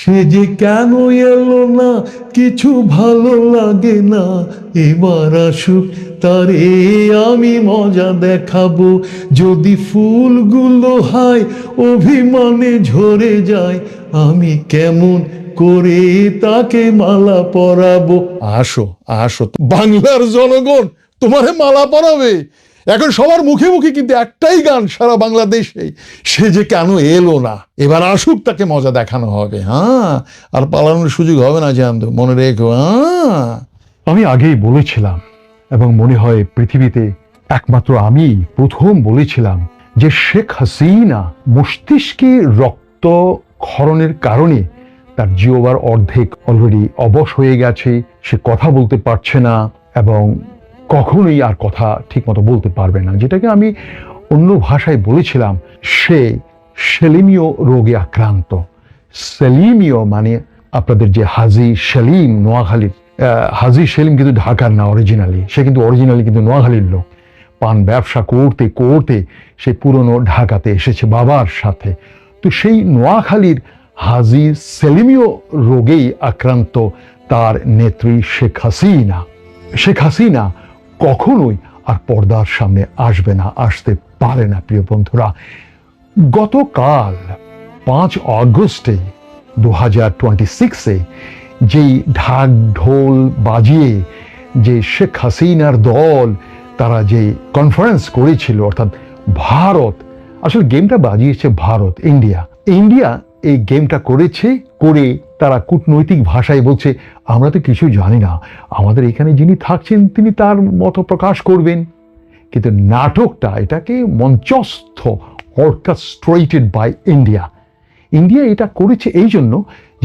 সে যে কেন এলো না, কিছু ভালো লাগে না, এবার আসুক তারে আমি মজা দেখাবো। যদি ফুলগুলো হয় অভিমানে ঝরে যায়, আমি কেমন করে তাকে মালা পরাবো। আসো আসো, বাংলার জনগণ তোমারে মালা পরাবে। এখন সবার মুখে মুখে কিন্তু একটাই গান সারা বাংলাদেশে, সে যে কেন এলো না, এবার আসুক তাকে মজা দেখানো হবে। হ্যাঁ, আর পালানোর সুযোগ হবে না, জানতো, মনে রেখো। হ্যাঁ, আমি আগেই বলেছিলাম, এবং মনে হয় পৃথিবীতে একমাত্র আমি প্রথম বলেছিলাম, যে শেখ হাসিনা মস্তিষ্কে রক্ত ক্ষরণের কারণে তার জিওবার অর্ধেক অলরেডি অবশ হয়ে গেছে। সে কথা বলতে পারছে না এবং কখনোই আর কথা ঠিকমতো বলতে পারবে না। যেটাকে আমি অন্য ভাষায় বলেছিলাম, সে সেলিমীয় রোগে আক্রান্ত। সেলিমীয় মানে আপনাদের যে হাজী সেলিম নোয়াখালীর, হাজী সেলিম কিন্তু ঢাকার না অরিজিনালি, সে কিন্তু অরিজিনালি কিন্তু নোয়াখালীর লোক। পান ব্যবসা করতে করতে সে পুরনো ঢাকাতে এসেছে বাবার সাথে। তো সেই নোয়াখালীর হাজী সেলিমীয় রোগেই আক্রান্ত তার নেত্রী শেখ হাসিনা। শেখ হাসিনা কখনোই আর পর্দার সামনে আসবে না, আসতে পারে না। প্রিয় বন্ধুরা, গতকাল 5 আগস্টে 2026-এ যেই ঢাক ঢোল বাজিয়ে যে শেখ হাসিনার দল তারা যে কনফারেন্স করেছিল, অর্থাৎ ভারত, আসলে গেমটা বাজিয়েছে ভারত, ইন্ডিয়া এই গেমটা করেছে, করে তারা কূটনৈতিক ভাষায় বলছে, আমরা তো কিছু জানি না, আমাদের এখানে যিনি থাকছেন তিনি তার মত প্রকাশ করবেন। কিন্তু নাটকটা, এটাকে মঞ্চস্থ, অর্কেস্ট্রেটেড বাই ইন্ডিয়া এটা করেছে এই জন্য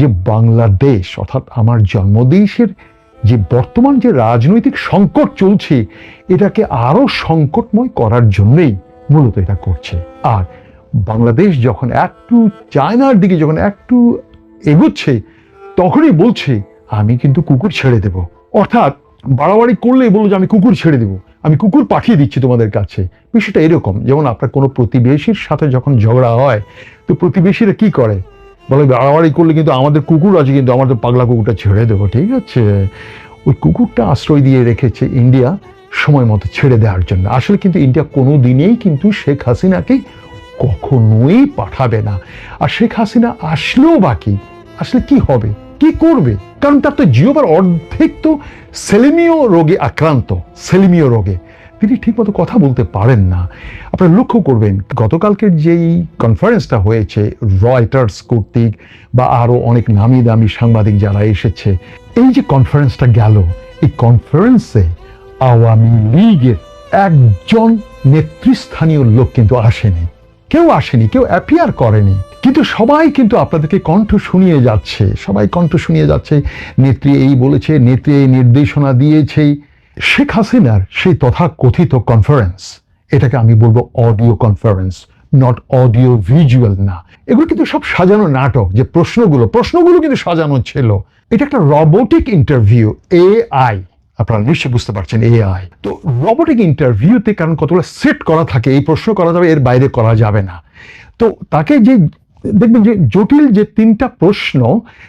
যে বাংলাদেশ, অর্থাৎ আমার জন্মদেশের যে বর্তমান যে রাজনৈতিক সংকট চলছে, এটাকে আরো সংকটময় করার জন্যই মূলত এটা করছে। আর বাংলাদেশ যখন একটু চায়নার দিকে যখন একটু এগোচ্ছে, তখনই বলছে আমি কিন্তু কুকুর ছেড়ে দেব। অর্থাৎ বাড়াবাড়ি করলেই বললো যে আমি কুকুর ছেড়ে দেব, আমি কুকুর পাঠিয়ে দিচ্ছি তোমাদের কাছে। বিষয়টা এরকম, যেমন আপনার কোনো প্রতিবেশীর সাথে যখন ঝগড়া হয়, তো প্রতিবেশীরা কি করে, বলে বাড়াবাড়ি করলে কিন্তু আমাদের কুকুর আছে, কিন্তু আমাদের পাগলা কুকুরটা ছেড়ে দেবো। ঠিক আছে, ওই কুকুরটা আশ্রয় দিয়ে রেখেছে ইন্ডিয়া সময় মতো ছেড়ে দেওয়ার জন্য। আসলে কিন্তু ইন্ডিয়া কোনো দিনেই কিন্তু শেখ হাসিনাকে কখনোই পাঠাবে না। আর শেখ হাসিনা আসলেও বাকি, আসলে কি হবে, কি করবে? কারণ তার তো জিওবার অর্ধেক তো সেলিমীয় রোগে আক্রান্ত, সেলিমীয় রোগে তিনি ঠিকমতো কথা বলতে পারেন না। আপনারা লক্ষ্য করবেন, গতকালকের যেই কনফারেন্সটা হয়েছে রয়টার্স কর্তৃক বা আরো অনেক নামি দামি সাংবাদিক যারা এসেছে, এই যে কনফারেন্সটা গেল, এই কনফারেন্সে আওয়ামী লীগের একজন নেতৃস্থানীয় লোক কিন্তু আসেনি, কেউ অ্যাপিয়ার করেনি। কিন্তু সবাই কিন্তু আপনাদেরকে কণ্ঠ শুনিয়ে যাচ্ছে, সবাই কণ্ঠ শুনিয়ে যাচ্ছে, নেত্রী এই বলেছে, নেত্রী এই নির্দেশনা দিয়েছে। শেখ হাসিনার সেই তথাকথিত কনফারেন্স, এটাকে আমি বলবো audio conference, not audio visual না। এগুলো কিন্তু সব সাজানো নাটক। যে প্রশ্নগুলো কিন্তু সাজানো ছিল। এটা একটা রোবোটিক ইন্টারভিউ, এআই, আপনারা নিশ্চয়ই বুঝতে পারছেন এআই। তো রোবোটিক ইন্টারভিউতে কারণ কতগুলো সেট করা থাকে, এই প্রশ্ন করা যাবে, এর বাইরে করা যাবে না। তো তাকে যে দেখবেন যে জটিল যে 3টা প্রশ্ন,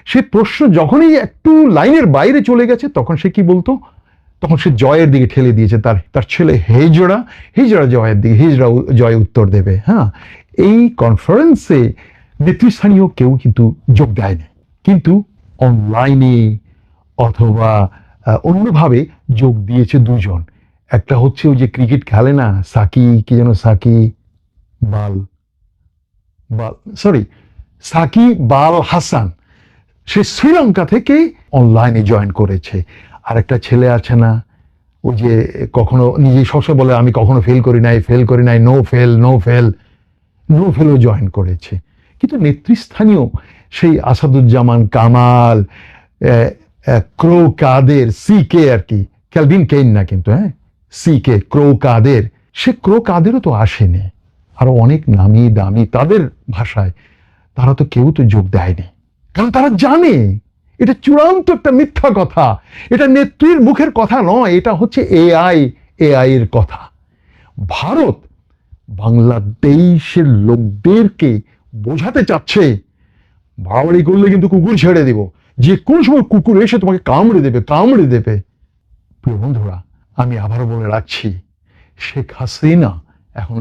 সেই প্রশ্ন যখনই একটু লাইনের বাইরে চলে গেছে, তখন সে কি বলতো, তখন সে জয়ের দিকে ঠেলে দিয়েছে, তার ছেলে হিজড়া জয়ের দিকে, হিজড়া জয় উত্তর দেবে। হ্যাঁ, এই কনফারেন্সে নেতৃস্থানীয় কেউ কিন্তু যোগ দেয়নি, কিন্তু অনলাইনে অথবা অন্যভাবে যোগ দিয়েছে 2জন। একটা হচ্ছে ওই যে ক্রিকেট খেলে না, সাকিব আল হাসান, সে শ্রীলঙ্কা থেকে অনলাইনে জয়েন করেছে। আর একটা ছেলে আছে না, ওই যে কখনো নিজে সবসময় বলে আমি কখনো ফেল করি নাই, নো ফেলও জয়েন করেছে। কিন্তু নেতৃস্থানীয় সেই আসাদুজ্জামান কামাল, ক্রো কাদের, সিকে আর কি, ক্যালভিন কেইন না কিন্তু, হ্যাঁ, সিকে, ক্রো কাদের, সে ক্রো কাদেরও তো আসেনি। আরো অনেক নামি দামি তাদের ভাষায়, তারা তো কেউ তো যোগ দেয়নি, কারণ তারা জানে এটা চূড়ান্ত একটা মিথ্যা কথা, এটা নেত্রীর মুখের কথা নয়, এটা হচ্ছে এআই এর কথা। ভারত বাংলাদেশের লোকদেরকে বোঝাতে চাচ্ছে বাড়াবাড়ি করলে কিন্তু কুকুর ছেড়ে দিব, যে কোন সময় কুকুর এসে তোমাকে কামড়ে দেবে, কামড়ে দেবে। প্রিয় বন্ধুরা, আমি আবারও বলে রাখছি, শেখ হাসিনা এখন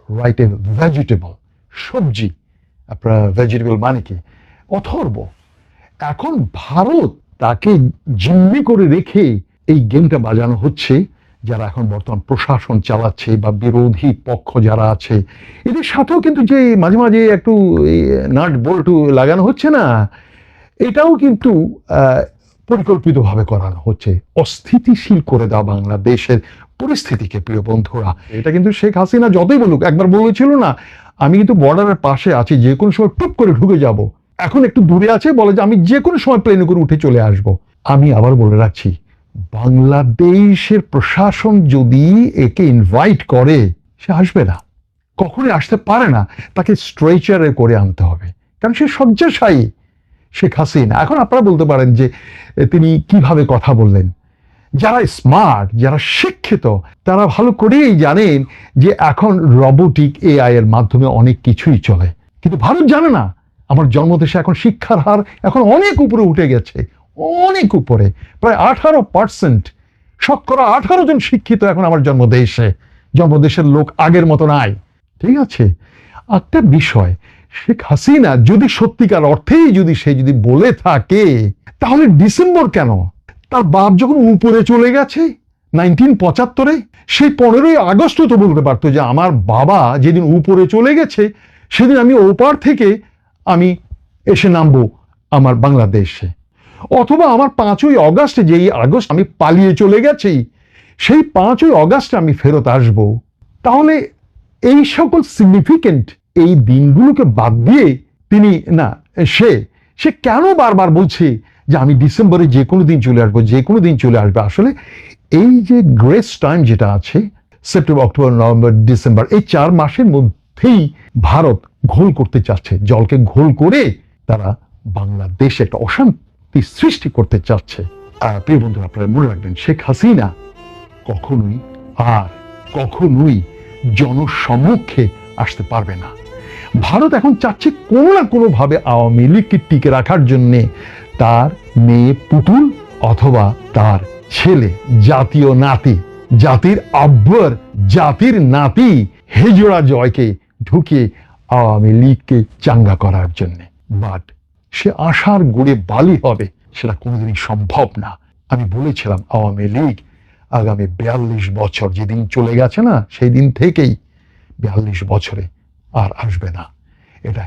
রাইট এ ভেজিটেবল, সবজি। আপনার ভেজিটেবল মানে কি? অথর্ব। এখন ভারত তাকে জিম্মি করে রেখে এই গেমটা বাজানো হচ্ছে। যারা এখন বর্তমান প্রশাসন চালাচ্ছে বা বিরোধী পক্ষ যারা আছে, এদের সাথেও কিন্তু যে মাঝে মাঝে একটু নাট বল্টু লাগানো হচ্ছে না, এটাও কিন্তু পরিকল্পিতভাবে করানো হচ্ছে, অস্থিতিশীল করে দেওয়া বাংলাদেশের পরিস্থিতিকে। প্রিয় বন্ধুরা, এটা কিন্তু শেখ হাসিনা যতই বলুক, একবার বলেছিল না, আমি কিন্তু বর্ডারের পাশে আছি, যে কোনো সময় টুপ করে ঢুকে যাব। এখন একটু দূরে আছে, বলে যে আমি যে কোনো সময় প্লেনে করে উঠে চলে আসব। আমি আবার বলে রাখছি, বাংলাদেশের প্রশাসন যদি একে ইনভাইট করে, সে আসবে না, কখনোই আসতে পারে না। তাকে স্ট্রেচারে করে আনতে হবে, কারণ সে শয্যাশায়ী শেখ হাসিনা। এখন আপনারা বলতে পারেন যে তিনি কিভাবে কথা বললেন। যারা স্মার্ট, যারা শিক্ষিত, তারা ভালো করেই জানেন যে এখন রোবোটিক এআই এর মাধ্যমে অনেক কিছুই চলে, কিন্তু ভারত জানে না। আমার জন্মদেশে এখন শিক্ষার হার এখন অনেক উপরে উঠে গেছে, অনেক উপরে, প্রায় 18%, শতকরা 18 জন শিক্ষিত এখন আমার জন্মদেশের লোক আগের মতো নাই। ঠিক আছে, একটা বিষয়, শেখ হাসিনা যদি সত্যিকার অর্থেই সে যদি বলে থাকে, তাহলে ডিসেম্বর কেন? তার বাপ যখন উপরে চলে গেছে 1975-এ, সেই 15ই আগস্ট তো বলতে পারতো যে আমার বাবা যেদিন উপরে চলে গেছে, সেদিন আমি ওপার থেকে আমি এসে নামবো আমার বাংলাদেশে। অথবা আমার 5ই অগাস্টে, যেই আগস্ট আমি পালিয়ে চলে গেছি, সেই 5ই অগাস্টে আমি ফেরত আসব। তাহলে এই সকল সিগনিফিকেন্ট এই দিনগুলোকে বাদ দিয়ে তিনি না, সে কেন বারবার বলছে যে আমি ডিসেম্বরে যে কোনো দিন চলে আসবো, যে কোনো দিন চলে আসবে? আসলে এই যে গ্রেস টাইম যেটা আছে, সেপ্টেম্বর, অক্টোবর, নভেম্বর, ডিসেম্বর, এই 4 মাসের মধ্যেই ভারত ঘোল করতে চাচ্ছে, জলকে ঘোল করে তারা বাংলাদেশে একটা অশান্তি সৃষ্টি করতে চাচ্ছে। প্রিয় বন্ধু, আপনারা মনে রাখবেন, শেখ হাসিনা কখনোই জনসম্মুখে আসতে পারবে না। ভারত এখন চাচ্ছে কোনো না কোনো ভাবে আওয়ামী লীগকে টিকে রাখার জন্য তার মেয়ে পুতুল অথবা তার ছেলে, জাতীয় নাতি, জাতির আব্বর, জাতির নাতি হেজরা জয়কে ঢুকিয়ে আওয়ামী লীগকে চাঙ্গা করার জন্য। বাট সে আশার গুড়ে বালি হবে, সেটা কোনোদিনই সম্ভব না। আমি বলেছিলাম, আওয়ামী লীগ আগামী 42 বছর, যেদিন চলে গেছে না, সেই দিন থেকেই 42 বছরে আর আসবে না। এটা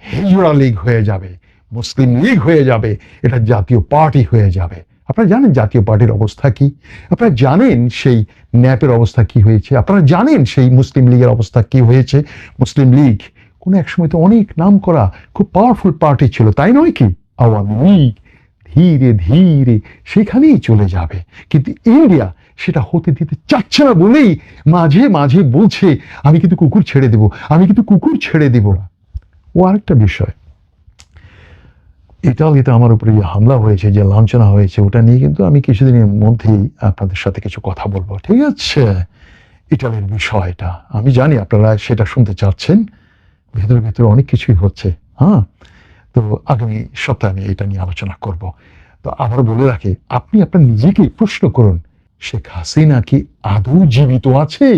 হিজড়া লীগ হয়ে যাবে, মুসলিম লীগ হয়ে যাবে, এটা জাতীয় পার্টি হয়ে যাবে। আপনারা জানেন জাতীয় পার্টির অবস্থা কি, আপনারা জানেন সেই ন্যাপের অবস্থা কি হয়েছে, আপনারা জানেন সেই মুসলিম লীগের অবস্থা কি হয়েছে। মুসলিম লীগ কোনো এক সময় তো অনেক নাম করা খুব পাওয়ারফুল পার্টি ছিল, তাই নয় কি? আওয়ামী লীগ ধীরে ধীরে সেখানেই চলে যাবে, কিন্তু ইন্ডিয়া সেটা হতে দিতে চাচ্ছে না বলেই মাঝে মাঝে বলছে আমি কিন্তু কুকুর ছেড়ে দেব, আমি কিন্তু কুকুর ছেড়ে দেব। ও আরেকটা বিষয়, ইতালিতে আমার উপরে যে হামলা হয়েছে, যে লাঞ্ছনা হয়েছে, ওটা নিয়ে কিন্তু আমি কিছুদিনের মধ্যেই আপনাদের সাথে কিছু কথা বলবো, ঠিক আছে? ইটালির বিষয়টা আমি জানি আপনারা সেটা শুনতে চাচ্ছেন, ভেতরে ভেতরে অনেক কিছুই হচ্ছে। হ্যাঁ, তো আগামী সপ্তাহে আমি এটা নিয়ে আলোচনা করব। তো আবার বলে রাখি, আপনি আপনার নিজেকে প্রশ্ন করুন, শেখ হাসিনা কি আদৌ জীবিত আছে?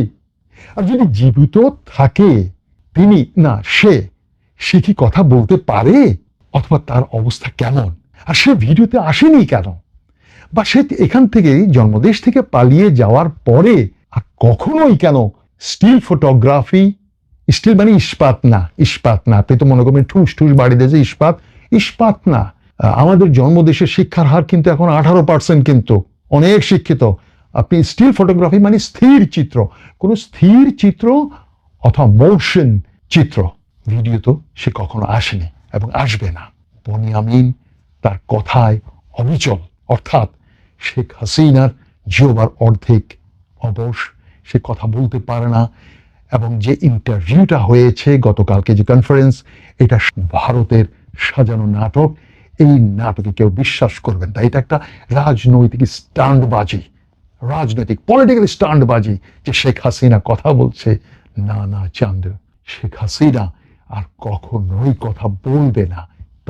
আর যদি জীবিত থাকে, তিনি না সে কি কথা বলতে পারে? অথবা তার অবস্থা কেমন? আর সে ভিডিওতে আসেনি কেন? বা সে এখান থেকে, জন্মদেশ থেকে পালিয়ে যাওয়ার পরে আর কখনোই কেন স্টিল ফটোগ্রাফি, স্টিল মানে ইস্পাত না, আপনি তো মনে করবেন ঠুস বাড়ি দিয়েছে, ইস্পাত না। আমাদের জন্মদেশের শিক্ষার হার কিন্তু এখন 18%, কিন্তু অনেক শিক্ষিত। আপনি স্টিল ফটোগ্রাফি মানে স্থির চিত্র, কোন স্থির চিত্র অথবা মোশন চিত্র ভিডিও তো সে কখনো আসেনি এবং আসবে না। বনিয়ামিন তার কথায় অবিচল, অর্থাৎ শেখ হাসিনার জিহ্বার অর্ধেক অবশ, সে কথা বলতে পারে না। এবং যে ইন্টারভিউটা হয়েছে গতকালকে, যে কনফারেন্স, এটা ভারতের সাজানো নাটক। এই নাটকে কেউ বিশ্বাস করবেন না, এটা একটা রাজনৈতিক স্টান্টবাজি, রাজনৈতিক পলিটিক্যাল স্টান্টবাজি, যে শেখ হাসিনা কথা বলছে। না চাঁদ, শেখ হাসিনা আর কখনোই কথা বলবে না।